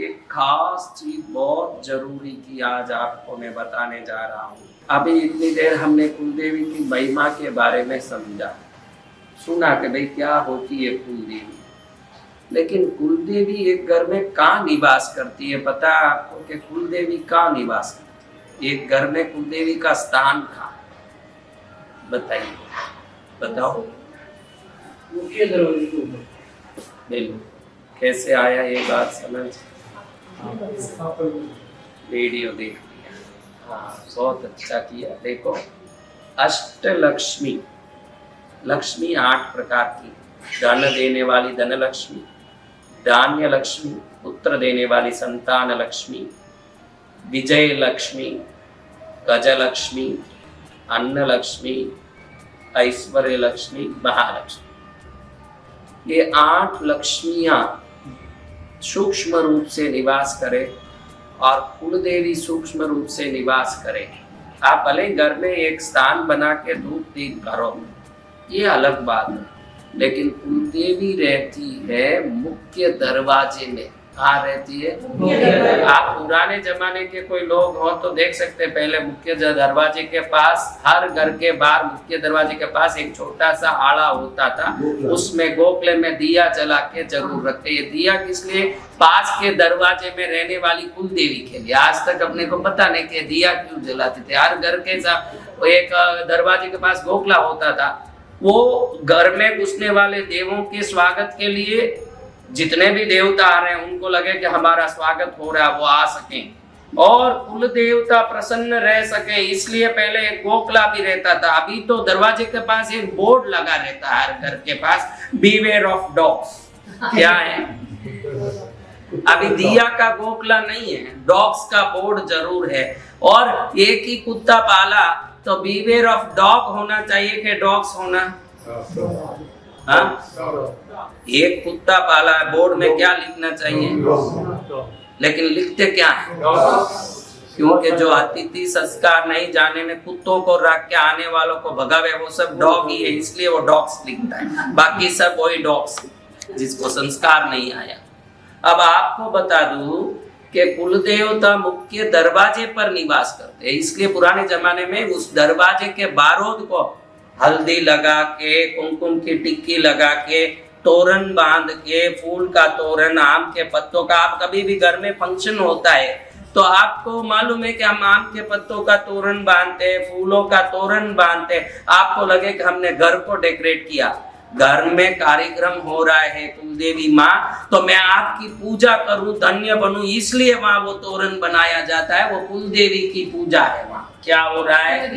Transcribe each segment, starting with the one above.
एक खास चीज बहुत जरूरी की आज आपको मैं बताने जा रहा हूँ। अभी इतनी देर हमने कुलदेवी की महिमा के बारे में समझा, सुना कि भाई क्या होती है कुलदेवी, लेकिन कुलदेवी एक घर में कहाँ निवास करती है? पता है आपको कि कुलदेवी कहाँ निवास करती है? एक घर में कुलदेवी का स्थान कहाँ? बताइए, बताओ। मुख्य दरवाजे के ऊपर। बिल्कुल। कैसे आया ये बात समझ? वीडियो देख लिया, हाँ बहुत अच्छा किया। देखो, अष्टलक्ष्मी, लक्ष्मी 8 प्रकार की, धन देने वाली धन लक्ष्मी, धान्य लक्ष्मी, पुत्र देने वाली संतान लक्ष्मी, विजय लक्ष्मी, गजलक्ष्मी, अन्न लक्ष्मी, ऐश्वर्य लक्ष्मी, महालक्ष्मी, ये 8 लक्ष्मियां सूक्ष्म रूप से निवास करे और कुलदेवी सूक्ष्म रूप से निवास करे। आप भले घर में एक स्थान बना के धूप दीप करो, ये अलग बात है, लेकिन कुलदेवी रहती है मुख्य दरवाजे में। कहाँ रहती है? आप पुराने जमाने के कोई लोग हो तो देख सकते हैं, पहले मुख्य दरवाजे के पास, हर घर के बाहर मुख्य दरवाजे के पास एक छोटा सा आड़ा होता था, उसमें गोखले में दिया जला के जरूर रखते। ये दिया किस लिए? पास के दरवाजे में रहने वाली कुलदेवी के लिए। आज तक अपने को पता नहीं कि दिया क्यों जलाते थे। हर घर के साथ एक दरवाजे के पास गोखला होता था, वो घर में घुसने वाले देवों के स्वागत के लिए, जितने भी देवता आ रहे हैं उनको लगे कि हमारा स्वागत हो रहा है, वो आ सकें और कुल देवता प्रसन्न रह सके, इसलिए पहले एक गोखला भी रहता था। अभी तो दरवाजे के पास एक बोर्ड लगा रहता है हर घर के पास, बीवेयर ऑफ डॉग्स। क्या है? अभी दिया का गोखला नहीं है, डॉग्स का बोर्ड जरूर है। और एक ही कुत्ता पाला तो बीवेयर ऑफ डॉग होना चाहिए कि डॉग्स होना? हाँ, एक कुत्ता पाला है, बोर्ड में क्या लिखना चाहिए? लेकिन लिखते क्या है? क्योंकि जो अतिथि संस्कार नहीं जाने में कुत्तों को रख के आने वालों को भगावे, वो सब डॉग ही है, इसलिए वो डॉग्स लिखता है। बाकी सब वही डॉग्स जिसको संस्कार नहीं आया। अब आपको बता दूं कि कुल देवता मुख्य दरवाजे पर निवास करते हैं, इसलिए पुराने जमाने में उस दरवाजे के बारूद को हल्दी लगा के, कुमकुम की टिक्की लगा के, तोरण बांध के, फूल का तोरण, आम के पत्तों का, आप कभी भी घर में फंक्शन होता है तो आपको मालूम है कि हम आम के पत्तों का तोरण बांधते हैं, फूलों का तोरण बांधते हैं, आपको लगे कि हमने घर को डेकोरेट किया। घर में कार्यक्रम हो रहा है कुलदेवी माँ, तो मैं आपकी पूजा करूं, धन्य बनूं, इसलिए वहां वो तोरण बनाया जाता है। वो कुलदेवी की पूजा है। वहां क्या हो रहा है?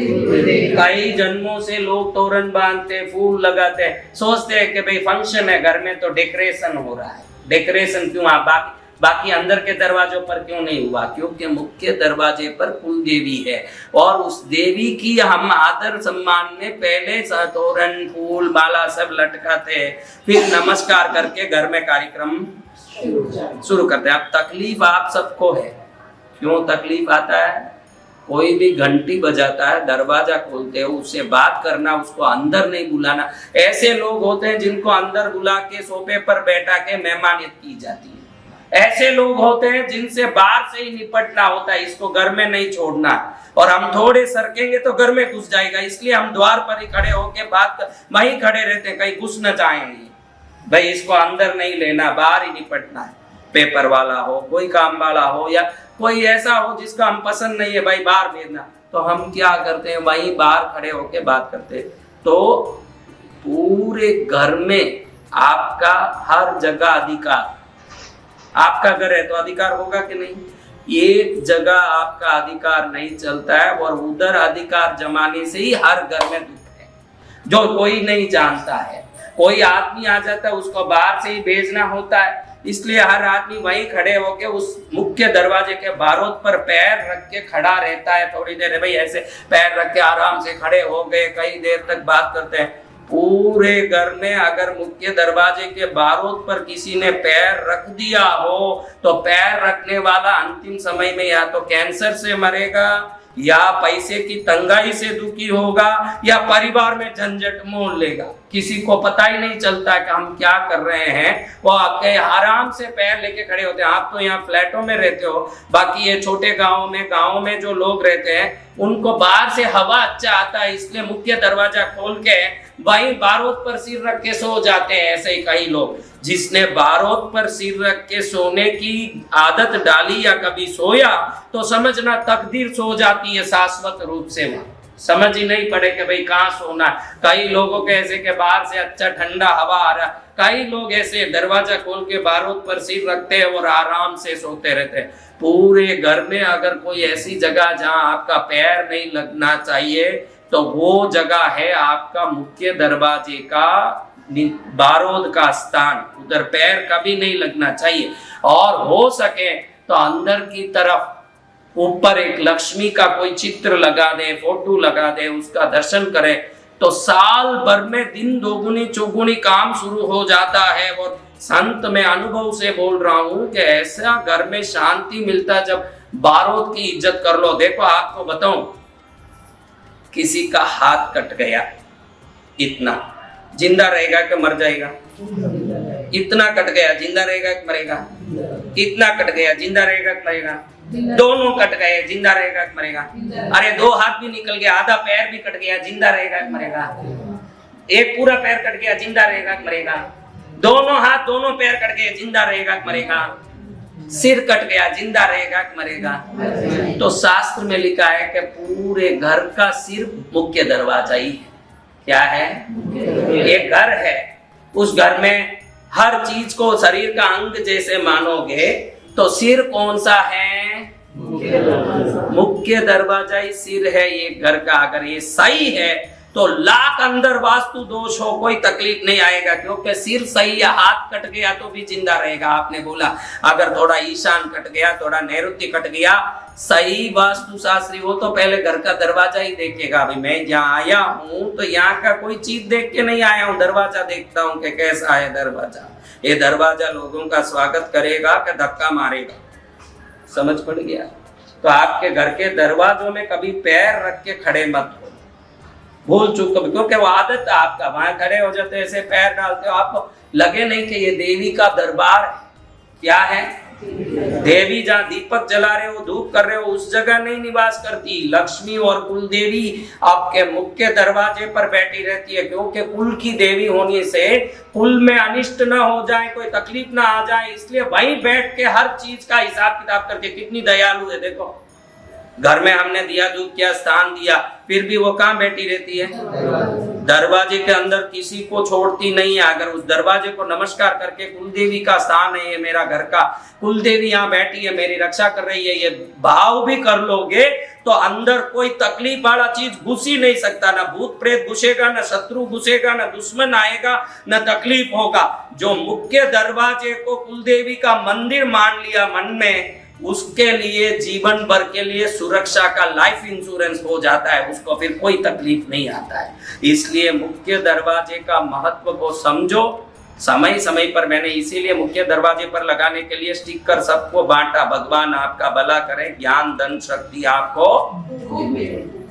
कई जन्मों से लोग तोरण बांधते, फूल लगाते, सोचते हैं कि भाई फंक्शन है घर में तो डेकोरेशन हो रहा है। डेकोरेशन क्यों? आप बाकी अंदर के दरवाजों पर क्यों नहीं हुआ? क्योंकि मुख्य दरवाजे पर कुलदेवी है और उस देवी की हम आदर सम्मान में पहले तोरण, फूल, माला सब लटकाते हैं, फिर नमस्कार करके घर में कार्यक्रम शुरू करते हैं। अब तकलीफ आप सबको है। क्यों तकलीफ आता है? कोई भी घंटी बजाता है, दरवाजा खोलते हो, उससे बात करना, उसको अंदर नहीं बुलाना। ऐसे लोग होते हैं जिनको अंदर बुला के सोफे पर बैठा के मेहमानियत की जाती है। ऐसे लोग होते हैं जिनसे बाहर से ही निपटना होता है, इसको घर में नहीं छोड़ना, और हम थोड़े सरकेंगे तो घर में घुस जाएगा, इसलिए हम द्वार पर ही खड़े होके वहीं खड़े रहते हैं, कहीं घुस न जाएंगे। भाई इसको अंदर नहीं लेना, बाहर ही निपटना है। पेपर वाला हो, कोई काम वाला हो, या कोई ऐसा हो जिसका हम पसंद नहीं है, भाई बाहर भेजना, तो हम क्या करते हैं? वहीं बाहर खड़े होके बात करते हैं। तो पूरे घर में आपका हर जगह अधिकार, आपका घर है तो अधिकार होगा कि नहीं? एक जगह आपका अधिकार नहीं चलता है और उधर अधिकार जमाने से ही हर घर में दुख है, जो कोई नहीं जानता है। कोई आदमी आ जाता है, उसको बाहर से ही भेजना होता है, इसलिए हर आदमी वहीं खड़े होके उस मुख्य दरवाजे के बारूद पर पैर रख के खड़ा रहता है। थोड़ी देर भाई ऐसे पैर रख के आराम से खड़े हो गए, कई देर तक बात करते हैं। पूरे घर में अगर मुख्य दरवाजे के बारूद पर किसी ने पैर रख दिया हो तो पैर रखने वाला अंतिम समय में या तो कैंसर से मरेगा, या पैसे की तंगाई से दुखी होगा, या परिवार में झंझट मोल लेगा। किसी को पता ही नहीं चलता कि हम क्या कर रहे हैं। वो आपके आराम से पैर लेके खड़े होते हैं। आप तो यहाँ फ्लैटों में रहते हो, बाकी ये छोटे गांव में जो लोग रहते हैं उनको बाहर से हवा अच्छा आता है, इसलिए मुख्य दरवाजा खोल के वहीं बारूद पर सिर रख के सो जाते हैं। ऐसे ही कई लोग, जिसने बारूद पर सिर रख के सोने की आदत डाली या कभी सोया तो समझना तकदीर सो जाती है शाश्वत रूप से। वहां समझ ही नहीं पड़े कि भाई कहाँ सोना है। कई लोगों के ऐसे के बाहर से अच्छा ठंडा हवा आ रहा, कई लोग ऐसे दरवाजा खोल के बारूद पर सिर रखते हैं और आराम से सोते रहते हैं। पूरे घर में अगर कोई ऐसी जगह जहां आपका पैर नहीं लगना चाहिए तो वो जगह है आपका मुख्य दरवाजे का बारूद का स्थान। उधर पैर कभी नहीं लगना चाहिए। और हो सके तो अंदर की तरफ ऊपर एक लक्ष्मी का कोई चित्र लगा दे, फोटो लगा दे, उसका दर्शन करें तो साल भर में दिन दोगुनी चौगुनी काम शुरू हो जाता है। और संत मैं अनुभव से बोल रहा हूं कि ऐसा घर में शांति मिलता जब बारूद की इज्जत कर लो। देखो आपको बताऊं, किसी का हाथ कट गया, इतना जिंदा रहेगा कि मर जाएगा? इतना कट गया, जिंदा रहेगा कि मरेगा? इतना कट गया, जिंदा रहेगा कि मरेगा? दोनों कट गए, जिंदा रहेगा कि मरेगा? अरे दो हाथ भी निकल गया, आधा पैर भी कट गया, जिंदा रहेगा कि मरेगा? एक पूरा पैर कट गया, जिंदा रहेगा कि मरेगा? दोनों हाथ दोनों पैर कट गए, जिंदा रहेगा कि मरेगा? सिर कट गया, जिंदा रहेगा कि मरेगा? तो शास्त्र में लिखा है कि पूरे घर का सिर मुख्य दरवाजा ही है। क्या है? एक घर है, उस घर में हर चीज को शरीर का अंग जैसे मानोगे तो सिर कौन सा है? मुख्य दरवाजा ही सिर है ये घर का। अगर ये सही है तो लाख अंदर वास्तु दोष हो कोई तकलीफ नहीं आएगा, क्योंकि सिर सही या हाथ कट गया तो भी जिंदा रहेगा। आपने बोला अगर थोड़ा ईशान कट गया, थोड़ा नैऋत्य कट गया, सही वास्तु शास्त्री हो तो पहले घर का दरवाजा ही देखेगा। अभी मैं जहाँ आया हूँ तो यहाँ का कोई चीज देख के नहीं आया हूँ, दरवाजा देखता हूँ कि कैसा है दरवाजा। ये दरवाजा लोगों का स्वागत करेगा कि धक्का मारेगा? समझ पड़ गया? तो आपके घर के दरवाजों में कभी पैर रख के खड़े मत हो, भूल चूक कभी, क्योंकि वो आदत है आपका। वहां खड़े हो जाते ऐसे पैर डालते हो, आपको लगे नहीं कि ये देवी का दरबार है। क्या है? देवी जहाँ दीपक जला रहे हो, धूप कर रहे हो, उस जगह नहीं निवास करती। लक्ष्मी और कुल देवी आपके मुख्य दरवाजे पर बैठी रहती है, क्योंकि कुल की देवी होने से कुल में अनिष्ट ना हो जाए, कोई तकलीफ ना आ जाए, इसलिए वहीं बैठ के हर चीज का हिसाब किताब करके। कितनी दयालु है देखो, घर में हमने दिया दूध किया, स्थान दिया, फिर भी वो कहाँ बैठी रहती है? दरवाजे के अंदर किसी को छोड़ती नहीं है। अगर उस दरवाजे को नमस्कार करके कुलदेवी का स्थान है, ये मेरा घर का कुलदेवी यहाँ बैठी है, मेरी रक्षा कर रही है, ये भाव भी कर लोगे तो अंदर कोई तकलीफ वाला चीज घुस ही नहीं सकता। ना भूत प्रेत घुसेगा, ना शत्रु घुसेगा, ना दुश्मन आएगा, ना तकलीफ होगा। जो मुख्य दरवाजे को कुलदेवी का मंदिर मान लिया मन में, उसके लिए जीवन भर के लिए सुरक्षा का लाइफ इंश्योरेंस हो जाता है, उसको फिर कोई तकलीफ नहीं आता है। इसलिए मुख्य दरवाजे का महत्व को समझो। समय समय पर मैंने इसीलिए मुख्य दरवाजे पर लगाने के लिए स्टिकर सबको बांटा। भगवान आपका भला करे, ज्ञान धन शक्ति आपको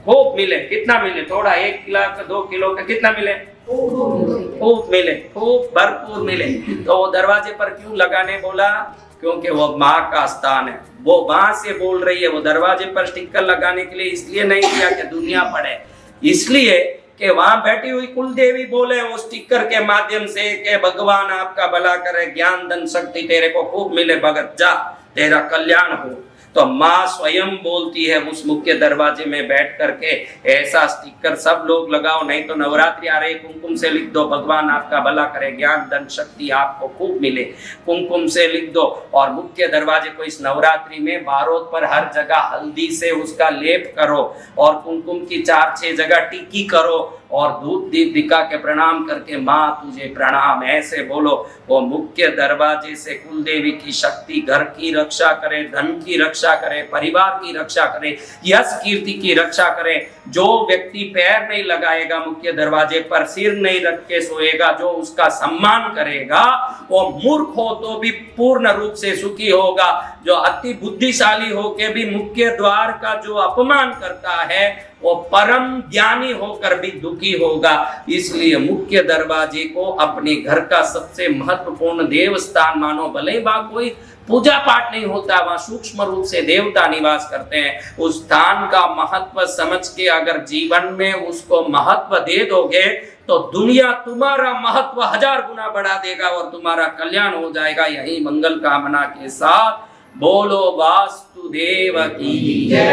खूब मिले। कितना मिले? थोड़ा 1 किलो का 2 किलो का कितना मिले? खूब मिले, खूब भरपूर मिले। तो वो दरवाजे पर क्यों लगाने बोला? क्योंकि वो माँ का स्थान है, वो माँ से बोल रही है। वो दरवाजे पर स्टिकर लगाने के लिए इसलिए नहीं किया कि दुनिया पढ़े, इसलिए कि वहां बैठी हुई कुल देवी बोले वो स्टिकर के माध्यम से कि भगवान आपका भला करे, ज्ञान धन शक्ति तेरे को खूब मिले, भगत जा, तेरा कल्याण हो। तो माँ स्वयं बोलती है उस मुख्य दरवाजे में बैठ करके, ऐसा स्टिकर सब लोग लगाओ। नहीं तो नवरात्रि आ रही, कुमकुम से लिख दो भगवान आपका भला करे, ज्ञान धन शक्ति आपको खूब मिले, कुमकुम से लिख दो। और मुख्य दरवाजे को इस नवरात्रि में बारूद पर हर जगह हल्दी से उसका लेप करो और कुमकुम की 4-6 जगह टिक्की करो और धूप दीप दिखा के प्रणाम करके माँ तुझे प्रणाम ऐसे बोलो। वो मुख्य दरवाजे से कुल देवी की शक्ति घर की रक्षा करे, धन की रक्षा करे, परिवार की रक्षा करे, यश कीर्ति की रक्षा करे। जो व्यक्ति पैर नहीं लगाएगा मुख्य दरवाजे पर, सिर नहीं रख के सोएगा, जो उसका सम्मान करेगा वो मूर्ख हो तो भी पूर्ण रूप से सुखी होगा। जो अति बुद्धिशाली हो के भी मुख्य द्वार का जो अपमान करता है वो परम ज्ञानी होकर भी दुखी होगा। इसलिए मुख्य दरवाजे को अपने घर का सबसे महत्वपूर्ण देव स्थान मानो। भले वहां कोई पूजा पाठ नहीं होता, वहां सूक्ष्म रूप से देवता निवास करते हैं, उस स्थान का महत्व समझ के अगर जीवन में उसको महत्व दे दोगे तो दुनिया तुम्हारा महत्व 1000 गुना बढ़ा देगा और तुम्हारा कल्याण हो जाएगा। यही मंगल कामना के साथ बोलो वास्तुदेव की जय।